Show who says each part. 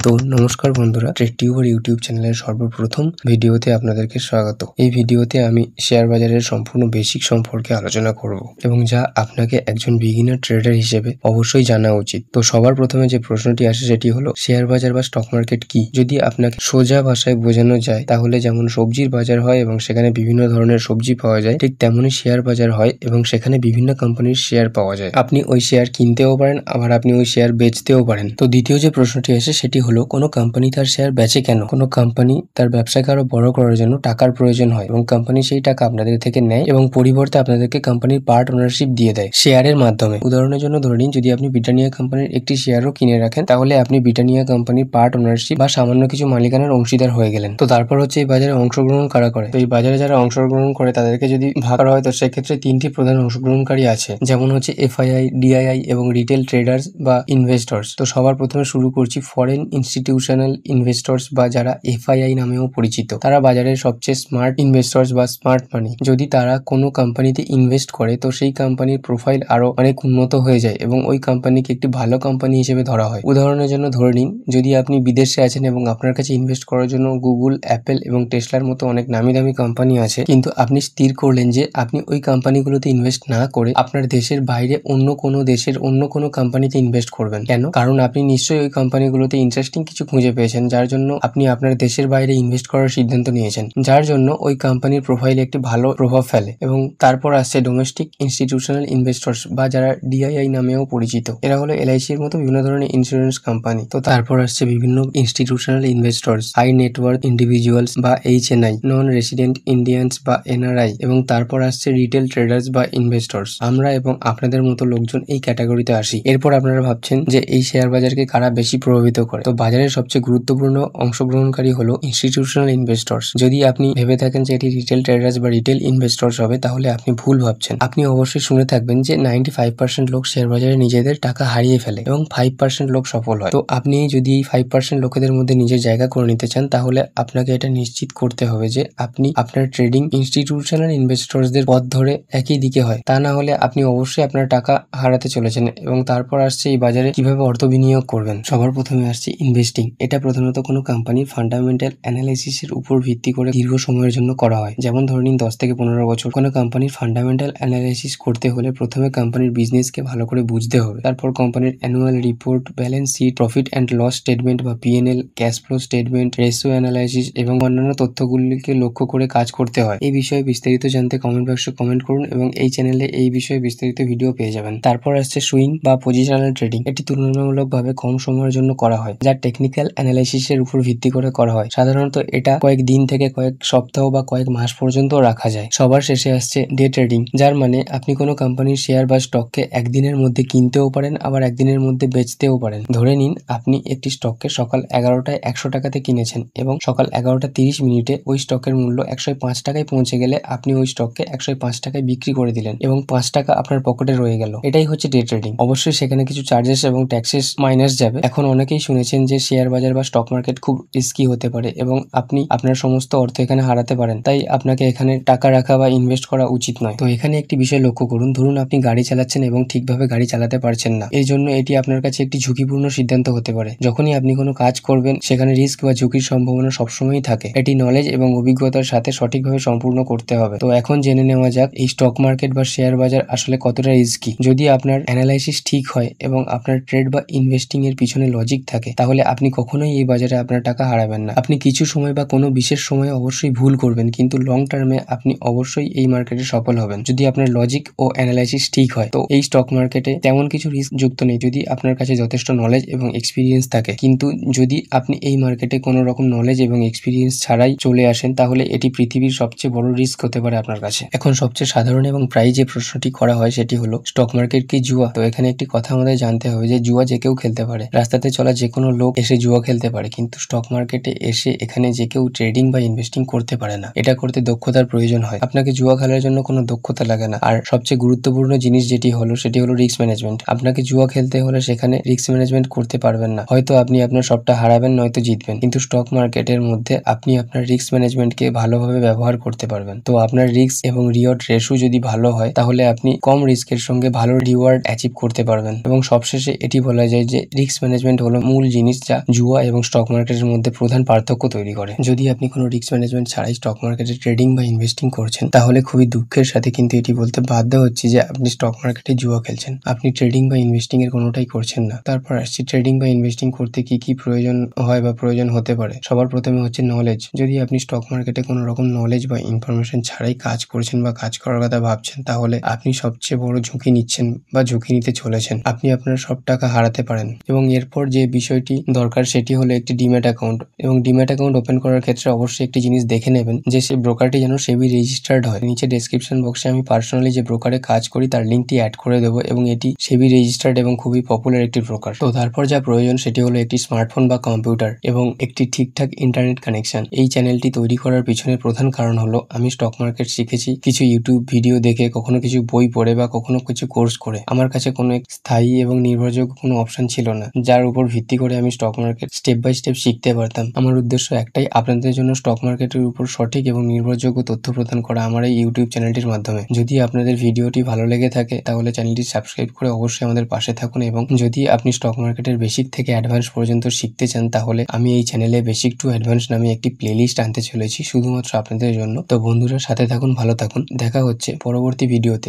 Speaker 1: তো নমস্কার বন্ধুরা, ট্রেডটিউবার ইউটিউব চ্যানেলের সর্বপ্রথম ভিডিওতে আপনাদেরকে স্বাগত। এই ভিডিওতে আমি শেয়ার বাজারের সম্পূর্ণ বেসিক সম্পর্কে আলোচনা করব এবং যা আপনাকে একজন বিগিনার ট্রেডার হিসেবে অবশ্যই জানা উচিত। তো সবার প্রথমে যে প্রশ্নটি আসে সেটি হলো শেয়ার বাজার বা স্টক মার্কেট কি। যদি আপনাকে সোজা ভাষায় বোঝানো যায় তাহলে যেমন সবজির বাজার হয় এবং সেখানে বিভিন্ন ধরনের সবজি পাওয়া যায়, ঠিক তেমনই শেয়ার বাজার হয় এবং সেখানে বিভিন্ন কোম্পানির শেয়ার পাওয়া যায়। আপনি ওই শেয়ার কিনতেও পারেন, আবার আপনি ওই শেয়ার বেচতেও পারেন। তো দ্বিতীয় যে প্রশ্নটি আসে সেটি হলো কোনো কোম্পানি তার শেয়ার বেচে কেন। কোনো কোম্পানি তার ব্যবসাকে আরো বড় করার জন্য টাকার প্রয়োজন হয় এবং কোম্পানি সেই টাকা আপনাদের থেকে নেয় এবং পরিবর্তে আপনাদেরকে কোম্পানির পার্ট ওনারশিপ দিয়ে দেয় শেয়ারের মাধ্যমে। উদাহরণের জন্য ধরে নিন, যদি আপনি ব্রিটানিয়া কোম্পানির একটি শেয়ারও কিনে রাখেন তাহলে আপনি ব্রিটানিয়া কোম্পানির পার্ট ওনারশিপ বা সামান্য কিছু মালিকানার অংশীদার হয়ে গেলেন। তো তারপর হচ্ছে এই বাজারে অংশগ্রহণ কারা করে। তো এই বাজারে যারা অংশগ্রহণ করে তাদেরকে যদি ভাগ করা হয় তো সেক্ষেত্রে তিনটি প্রধান অংশগ্রহণকারী আছে, যেমন হচ্ছে এফআইআই, ডিআইআই এবং রিটেল ট্রেডার্স বা ইনভেস্টর্স। তো সবার প্রথমে শুরু করছি ফরেন ইনস্টিটিউশনাল ইনভেস্টর্স বা যারা এফআইআই নামেও পরিচিত। তারা বাজারের সবচেয়ে স্মার্ট ইনভেস্টর্স বা স্মার্ট মানি। যদি তারা কোনো কোম্পানিতে ইনভেস্ট করে তো সেই কোম্পানির প্রোফাইল আরো অনেক উন্নত হয়ে যায় এবং ওই কোম্পানিকে একটি ভালো কোম্পানি হিসেবে ধরা হয়। উদাহরণের জন্য ধরে নিন, যদি আপনি বিদেশে আছেন এবং আপনার কাছে ইনভেস্ট করার জন্য গুগল, অ্যাপেল এবং টেসলার মতো অনেক নামি দামি কোম্পানি আছে, কিন্তু আপনি স্থির করলেন যে আপনি ওই কোম্পানিগুলোতে ইনভেস্ট না করে আপনার দেশের বাইরে অন্য কোনো দেশের অন্য কোনো কোম্পানিতে ইনভেস্ট করবেন। কেন? কারণ আপনি নিশ্চয়ই ওই কোম্পানিগুলোতে ইন্টারেস্টিং কিছু খুঁজে পেয়েছেন, যার জন্য আপনি আপনার দেশের বাইরে ইনভেস্ট করার সিদ্ধান্ত নিয়েছেন, যার জন্য ওই কোম্পানির প্রোফাইলে একটি ভালো প্রভাব ফেলে। এবং তারপর আসছে ডোমেস্টিক ইনস্টিটিউশনাল ইনভেস্টর্স বা যারা ডিআইআই নামেও পরিচিত। এরা হলো এলআইসি এর মতো বিভিন্ন ধরনের ইন্স্যুরেন্স কোম্পানি। তো তারপর আসছে বিভিন্ন institutional investors, high net worth individuals বা এইচএনআই, নন রেসিডেন্ট ইন্ডিয়ানস বা এনআরআই, এবং তারপর আসছে রিটেল ট্রেডার্স বা ইনভেস্টর্স। আমরা এবং আপনাদের মতো লোকজন এই ক্যাটাগরিতে আসি। এরপর আপনারা ভাবছেন যে এই শেয়ার বাজারকে কারা বেশি প্রভাবিত করে। তো বাজারের সবচেয়ে গুরুত্বপূর্ণ অংশগ্রহণকারী হলো ইনস্টিটিউশনাল ইনভেস্টর্স। যদি আপনি ভেবে থাকেন যে এটি রিটেল ট্রেডার্স বা রিটেল ইনভেস্টর্স হবে তাহলে আপনি ভুল ভাবছেন। আপনি অবশ্যই শুনে থাকবেন যে 95% লোক শেয়ার বাজারে নিজেদের টাকা হারিয়ে ফেলে এবং 5% লোক সফল হয়। তো আপনি যদি এই 5% লোকেদের মধ্যে নিজের জায়গা করে নিতে চান তাহলে আপনাকে এটা নিশ্চিত করতে হবে যে আপনি আপনার ট্রেডিং ইনস্টিটিউশনাল ইনভেস্টরসদের পথ ধরে একই দিকে হয়। তা না হলে আপনি অবশ্যই আপনার টাকা হারাতে চলেছেন। এবং তারপর আসছে এই বাজারে কিভাবে অর্থ বিনিয়োগ করবেন। সবার প্রথমে আসছে ইনভেস্টিং। এটা প্রধানত কোনো কোম্পানির ফান্ডামেন্টাল অ্যানালাইসিসের উপর ভিত্তি করে দীর্ঘ সময়ের জন্য করা হয়। যেমন ধরে নিন 10 থেকে 15 বছর। কোনো কোম্পানির ফান্ডামেন্টাল অ্যানালাইসিস করতে হলে প্রথমে কোম্পানির বিজনেসকে ভালো করে বুঝতে হবে। তারপর কোম্পানির annual report, balance sheet, profit and loss statement বা PNL, cash flow statement, ratio analysis এবং অন্যান্য তথ্যগুলিকে লক্ষ্য করে কাজ করতে হয়। এই বিষয়ে বিস্তারিত জানতে কমেন্ট বক্সে কমেন্ট করুন এবং এই চ্যানেলে এই বিষয়ে বিস্তারিত ভিডিও পেয়ে যাবেন। তারপর আসছে সুইং বা পজিশনাল ট্রেডিং। এটি তুলনামূলকভাবে কম সময়ের জন্য করা হয়, যা টেকনিক্যাল অ্যানালাইসিসের উপর ভিত্তি করে করা হয়। সাধারণত এটা কয়েক দিন থেকে কয়েক সপ্তাহ বা কয়েক মাস পর্যন্ত রাখা যায়। সবার শেষে আসছে ডে ট্রেডিং, যার মানে আপনি কোনো কোম্পানির শেয়ার বা স্টককে একদিনের মধ্যে কিনতেও পারেন আবার একদিনের মধ্যে বেচতেও পারেন। ধরে নিন আপনি একটি স্টককে সকাল 11টায় 100 টাকাতে কিনেছেন এবং সকাল 11:30 ওই স্টকের মূল্য 105 টাকায় পৌঁছে গেলে আপনি ওই স্টককে 105 টাকায় বিক্রি করে দিলেন এবং 5 টাকা আপনার পকেটে রয়ে গেল। এটাই হচ্ছে ডে ট্রেডিং। অবশ্যই সেখানে কিছু চার্জেস এবং ট্যাক্সেস মাইনাস যাবে। এখন অনেকেই শুনেছেন যে শেয়ার বাজার বা স্টক মার্কেট খুব রিস্কি হতে পারে এবং আপনি আপনার সমস্ত অর্থ এখানে হারাতে পারেন, তাই আপনাকে এখানে টাকা রাখা বা ইনভেস্ট করা উচিত নয়। তো এখানে একটি বিষয় লক্ষ্য করুন, ধরুন আপনি গাড়ি চালাচ্ছেন এবং ঠিকভাবে গাড়ি চালাতে পারছেন না। এই জন্য এটি আপনার কাছে একটি ঝুঁকিপূর্ণ সিদ্ধান্ত হতে পারে। যখনই আপনি কোনো কাজ করবেন সেখানে রিস্ক বা ঝুঁকির সম্ভাবনা সবসময়ই থাকে। এটি নলেজ এবং অভিজ্ঞতার সাথে সঠিকভাবে সম্পূর্ণ করতে হবে। তো এখন জেনে নেওয়া যাক এই স্টক মার্কেট বা শেয়ার বাজার আসলে কতটা রিস্কি। যদি আপনার অ্যানালাইসিস ঠিক হয় এবং আপনার ট্রেড বা ইনভেস্টিং এর পিছনে লজিক থাকে তাহলে আপনি কখনোই এই বাজারে আপনার টাকা হারাবেন না। আপনি কিছু সময় বা কোনো বিশেষ সময়ে অবশ্যই ভুল করবেন, কিন্তু লং টার্মে আপনি অবশ্যই এই মার্কেটে সফল হবেন যদি আপনার লজিক ও অ্যানালাইসিস ঠিক হয়। তো এই স্টক মার্কেটে তেমন কিছু রিস্ক যুক্ত নেই যদি আপনার কাছে যথেষ্ট নলেজ এবং এক্সপিরিয়েন্স থাকে, কিন্তু যদি আপনি এই মার্কেটে কোনো রকম নলেজ এবং এক্সপিরিয়েন্স ছাড়াই চলে আসেন তাহলে এটি পৃথিবীর সবচেয়ে বড় রিস্ক হতে পারে আপনার কাছে। এখন সবচেয়ে সাধারণ এবং প্রায় যে প্রশ্নটি করা হয় সেটি হলো স্টক মার্কেট কি জুয়া। তো এখানে একটি কথা আমাদের জানতে হবে যে জুয়া যে কেউ খেলতে পারে। রাস্তাতে চলা যে কোনো লোক এসে জুয়া খেলতে পারে, কিন্তু স্টক মার্কেটে এসে এখানে যে কেউ ট্রেডিং বা ইনভেস্টিং করতে পারে না। এটা করতে দক্ষতার প্রয়োজন হয়। আপনাকে জুয়া খেলার জন্য কোনো দক্ষতা লাগে না। আর সবচেয়ে গুরুত্বপূর্ণ জিনিস যেটি হলো সেটি হলো রিস্ক ম্যানেজমেন্ট। আপনাকে জুয়া খেলতে হলে সেখানে রিস্ক ম্যানেজমেন্ট করতে পারবেন না। হয়তো আপনি আপনার সবটা হারাবেন নয়তো জিতবেন, কিন্তু স্টক মার্কেটের মধ্যে আপনি আপনার রিস্ক ম্যানেজমেন্টকে ভালোভাবে ব্যবহার করতে পারবেন। তো আপনার রিস্ক এবং রিওয়ার্ড রেশিও যদি ভালো হয় তাহলে আপনি কম রিস্কের সঙ্গে ভালো রিওয়ার্ড অ্যাচিভ করতে পারবেন। এবং সবশেষে এটি বলা যায় যে রিস্ক ম্যানেজমেন্ট হলো মূল জিনিস জিনিস যা জুয়া এবং স্টক মার্কেটের মধ্যে প্রধান পার্থক্য তৈরি করে। যদি আপনি কোনো রিস্ক ম্যানেজমেন্ট ছাড়াই স্টক মার্কেটে ট্রেডিং বা ইনভেস্টিং করছেন, তাহলে খুবই দুঃখের সাথে কিন্তু এটি বলতে বাধ্য হচ্ছি যে আপনি স্টক মার্কেটে জুয়া খেলছেন। আপনি ট্রেডিং বা ইনভেস্টিং এর কোনোটাই করছেন না। তারপর আসছি ট্রেডিং বা ইনভেস্টিং করতে কি প্রয়োজন হয় বা প্রয়োজন হতে পারে। সবার প্রথমে হচ্ছে নলেজ। যদি আপনি স্টক মার্কেটে কোনো রকম নলেজ বা ইনফরমেশন ছাড়াই কাজ করছেন বা কাজ করার কথা ভাবছেন, তাহলে আপনি সবচেয়ে বড় ঝুঁকি নিচ্ছেন বা ঝুঁকি নিতে চলেছেন। আপনি আপনার সব টাকা হারাতে পারেন। এবং এরপর যে বিষয়টি দরকার সেটি হলো একটি ডিম্যাট অ্যাকাউন্ট। এবং ডিম্যাট অ্যাকাউন্ট ওপেন করার ক্ষেত্রে অবশ্যই একটি জিনিস দেখে নেবেন যে সেই ব্রোকারটি যেন সেবি রেজিস্টার্ড হয়। নিচে ডেসক্রিপশন বক্সে আমি পার্সোনালি যে ব্রোকারে কাজ করি তার লিঙ্কটি অ্যাড করে দেবো, এবং এটি সেবি রেজিস্টার্ড এবং খুবই পপুলার একটি ব্রোকার। তো তারপর যা প্রয়োজন সেটি হলো একটি স্মার্টফোন বা কম্পিউটার এবং একটি ঠিকঠাক ইন্টারনেট কানেকশন। এই চ্যানেলটি তৈরি করার পিছনে প্রধান কারণ হলো আমি স্টক মার্কেট শিখেছি কিছু ইউটিউব ভিডিও দেখে, কখনো কিছু বই পড়ে বা কখনো কিছু কোর্স করে। আমার কাছে কোনো এক স্থায়ী এবং নির্ভরযোগ্য কোনো অপশন ছিল না যার উপর ভিত্তি করে আমি stock market step by step শিখতে পারতাম। আমার উদ্দেশ্য একটাই, আপনাদের জন্য স্টক মার্কেটের উপর সঠিক এবং নির্ভরযোগ্য তথ্য প্রদান করা আমার এই ইউটিউব চ্যানেলটির মাধ্যমে। যদি আপনাদের ভিডিওটি ভালো লেগে থাকে তাহলে চ্যানেলটি সাবস্ক্রাইব করে অবশ্যই আমাদের পাশে থাকুন। এবং যদি আপনি স্টক মার্কেটের বেসিক থেকে অ্যাডভান্স পর্যন্ত শিখতে চান, তাহলে আমি এই চ্যানেলে বেসিক টু অ্যাডভান্স নামে একটি প্লেলিস্ট আনতে চলেছি শুধুমাত্র আপনাদের জন্য। তো বন্ধুরা, সাথে থাকুন, ভালো থাকুন। দেখা হচ্ছে পরবর্তী ভিডিওতে।